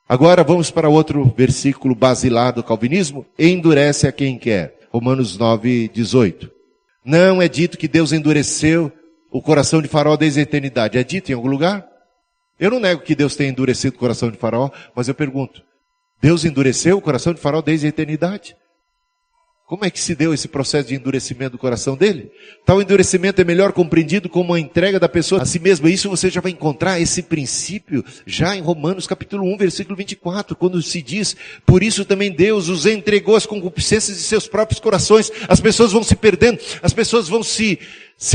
Agora vamos para outro versículo basilar do calvinismo. Endurece a quem quer. Romanos 9:18. Não é dito que Deus endureceu o coração de Faraó desde a eternidade. É dito em algum lugar? Eu não nego que Deus tenha endurecido o coração de Faraó, mas eu pergunto, Deus endureceu o coração de Faraó desde a eternidade? Como é que se deu esse processo de endurecimento do coração dele? Tal endurecimento é melhor compreendido como a entrega da pessoa a si mesma. Isso você já vai encontrar esse princípio já em Romanos capítulo 1, versículo 24, quando se diz, por isso também Deus os entregou às concupiscências de seus próprios corações. As pessoas vão se perdendo, as pessoas vão se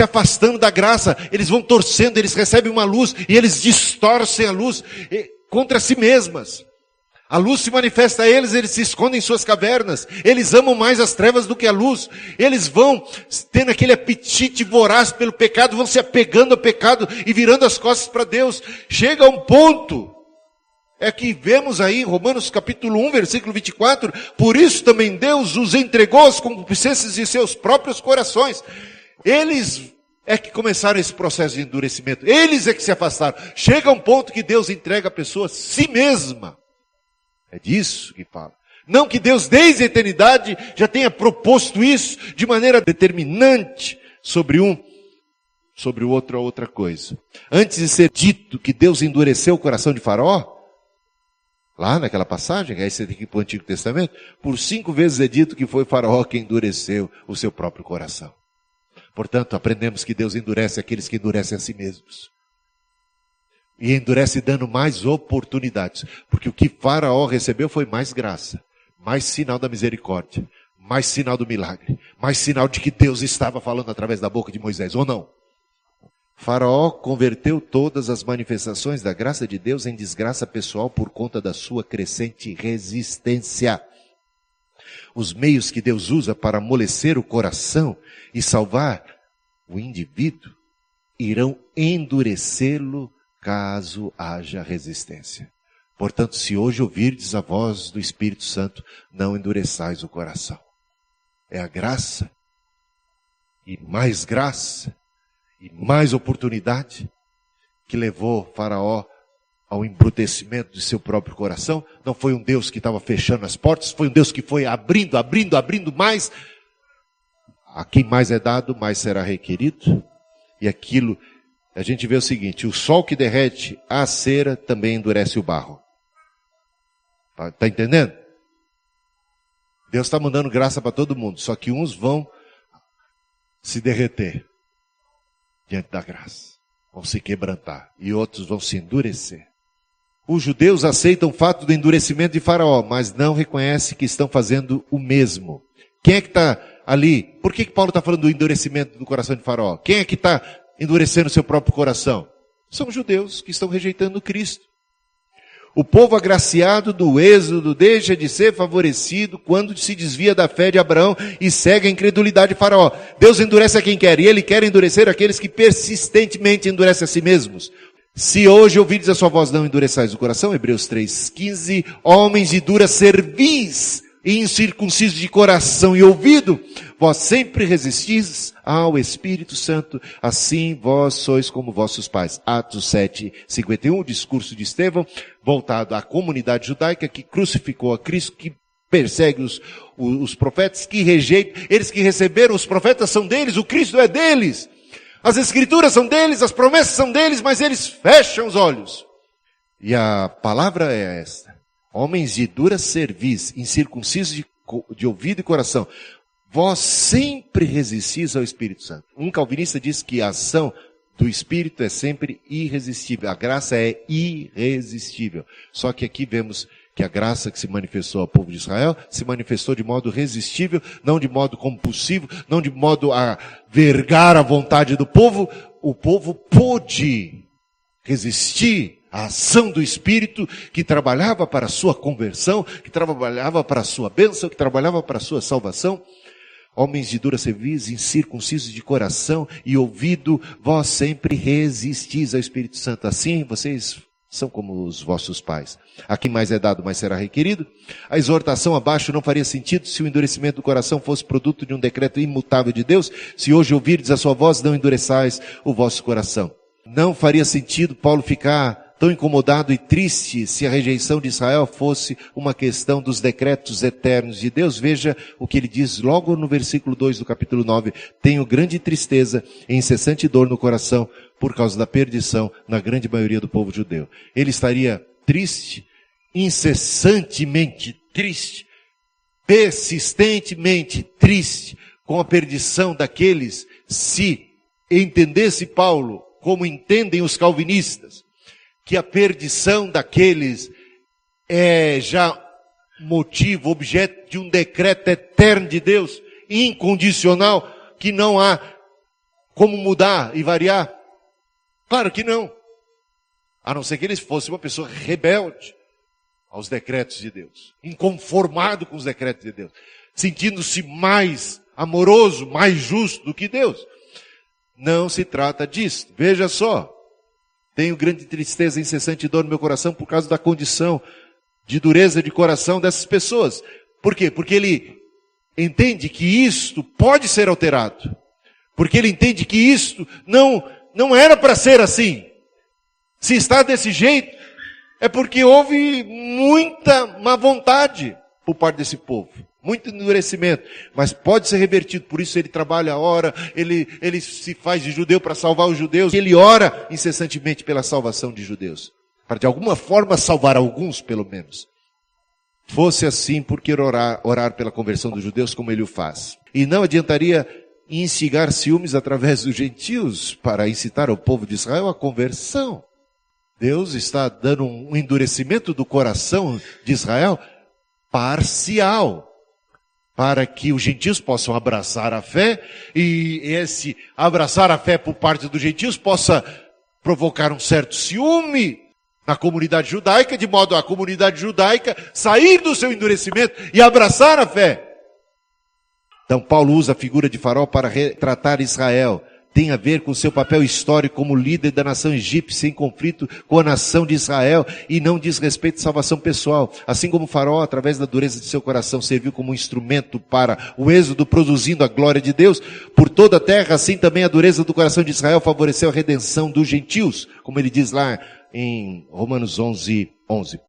afastando da graça, eles vão torcendo, eles recebem uma luz e eles distorcem a luz contra si mesmas. A luz se manifesta a eles, eles se escondem em suas cavernas. Eles amam mais as trevas do que a luz. Eles vão tendo aquele apetite voraz pelo pecado, vão se apegando ao pecado e virando as costas para Deus. Chega a um ponto, é que vemos aí em Romanos capítulo 1, versículo 24, por isso também Deus os entregou às concupiscências de seus próprios corações. Eles é que começaram esse processo de endurecimento. Eles é que se afastaram. Chega a um ponto que Deus entrega a pessoa a si mesma. É disso que fala. Não que Deus desde a eternidade já tenha proposto isso de maneira determinante sobre um, sobre o outro, outra coisa. Antes de ser dito que Deus endureceu o coração de Faraó, lá naquela passagem, aí você tem que ir para o Antigo Testamento, por 5 vezes é dito que foi Faraó que endureceu o seu próprio coração. Portanto, aprendemos que Deus endurece aqueles que endurecem a si mesmos. E endurece dando mais oportunidades. Porque o que Faraó recebeu foi mais graça, mais sinal da misericórdia, mais sinal do milagre, mais sinal de que Deus estava falando através da boca de Moisés, ou não? Faraó converteu todas as manifestações da graça de Deus em desgraça pessoal por conta da sua crescente resistência. Os meios que Deus usa para amolecer o coração e salvar o indivíduo irão endurecê-lo caso haja resistência. Portanto, se hoje ouvirdes a voz do Espírito Santo, não endureçais o coração. É a graça, e mais oportunidade, que levou Faraó ao embrutecimento de seu próprio coração. Não foi um Deus que estava fechando as portas, foi um Deus que foi abrindo mais. A quem mais é dado, mais será requerido. E aquilo, a gente vê o seguinte, o sol que derrete a cera também endurece o barro. Está entendendo? Deus está mandando graça para todo mundo, só que uns vão se derreter diante da graça, vão se quebrantar, e outros vão se endurecer. Os judeus aceitam o fato do endurecimento de Faraó, mas não reconhecem que estão fazendo o mesmo. Quem é que está ali? Por que Paulo está falando do endurecimento do coração de Faraó? Quem é que está endurecendo o seu próprio coração? São os judeus que estão rejeitando Cristo. O povo agraciado do Êxodo deixa de ser favorecido quando se desvia da fé de Abraão e segue a incredulidade de Faraó. Deus endurece a quem quer, e Ele quer endurecer aqueles que persistentemente endurecem a si mesmos. Se hoje ouvirdes a sua voz, não endureçais o coração, Hebreus 3:15, homens de dura cerviz, incircuncisos de coração e ouvido, vós sempre resistis ao Espírito Santo, assim vós sois como vossos pais. Atos 7:51, o discurso de Estevão, voltado à comunidade judaica que crucificou a Cristo, que persegue os profetas, que rejeita, eles que receberam, os profetas são deles, o Cristo é deles, as escrituras são deles, as promessas são deles, mas eles fecham os olhos. E a palavra é esta: homens de dura cerviz, incircuncisos de ouvido e coração, vós sempre resistis ao Espírito Santo. Um calvinista diz que a ação do Espírito é sempre irresistível. A graça é irresistível. Só que aqui vemos que a graça que se manifestou ao povo de Israel se manifestou de modo resistível, não de modo compulsivo, não de modo a vergar a vontade do povo. O povo pôde resistir a ação do Espírito que trabalhava para a sua conversão, que trabalhava para a sua bênção, que trabalhava para a sua salvação. Homens de dura cerviz, incircuncisos de coração e ouvido, vós sempre resistis ao Espírito Santo. Assim vocês são como os vossos pais. A quem mais é dado, mais será requerido. A exortação abaixo não faria sentido se o endurecimento do coração fosse produto de um decreto imutável de Deus. Se hoje ouvirdes a sua voz, não endureçais o vosso coração. Não faria sentido Paulo ficar tão incomodado e triste se a rejeição de Israel fosse uma questão dos decretos eternos de Deus. Veja o que ele diz logo no versículo 2 do capítulo 9. Tenho grande tristeza e incessante dor no coração por causa da perdição na grande maioria do povo judeu. Ele estaria triste, incessantemente triste, persistentemente triste com a perdição daqueles, se entendesse Paulo como entendem os calvinistas, que a perdição daqueles é já motivo, objeto de um decreto eterno de Deus, incondicional, que não há como mudar e variar. Claro que não. A não ser que eles fossem uma pessoa rebelde aos decretos de Deus, inconformado com os decretos de Deus, sentindo-se mais amoroso, mais justo do que Deus. Não se trata disso. Veja só. Tenho grande tristeza, incessante dor no meu coração por causa da condição de dureza de coração dessas pessoas. Por quê? Porque ele entende que isto pode ser alterado. Porque ele entende que isto não era para ser assim. Se está desse jeito, é porque houve muita má vontade por parte desse povo. Muito endurecimento. Mas pode ser revertido. Por isso ele trabalha, ora, ele se faz de judeu para salvar os judeus. Ele ora incessantemente pela salvação de judeus. Para de alguma forma salvar alguns, pelo menos. Fosse assim, por que orar pela conversão dos judeus como ele o faz? E não adiantaria instigar ciúmes através dos gentios para incitar o povo de Israel à conversão. Deus está dando um endurecimento do coração de Israel parcial, para que os gentios possam abraçar a fé, e esse abraçar a fé por parte dos gentios possa provocar um certo ciúme na comunidade judaica, de modo a comunidade judaica sair do seu endurecimento e abraçar a fé. Então Paulo usa a figura de Faraó para retratar Israel. Tem a ver com seu papel histórico como líder da nação egípcia em conflito com a nação de Israel, e não diz respeito à salvação pessoal. Assim como Faraó, através da dureza de seu coração, serviu como instrumento para o êxodo, produzindo a glória de Deus por toda a terra, assim também a dureza do coração de Israel favoreceu a redenção dos gentios, como ele diz lá em Romanos 11:11.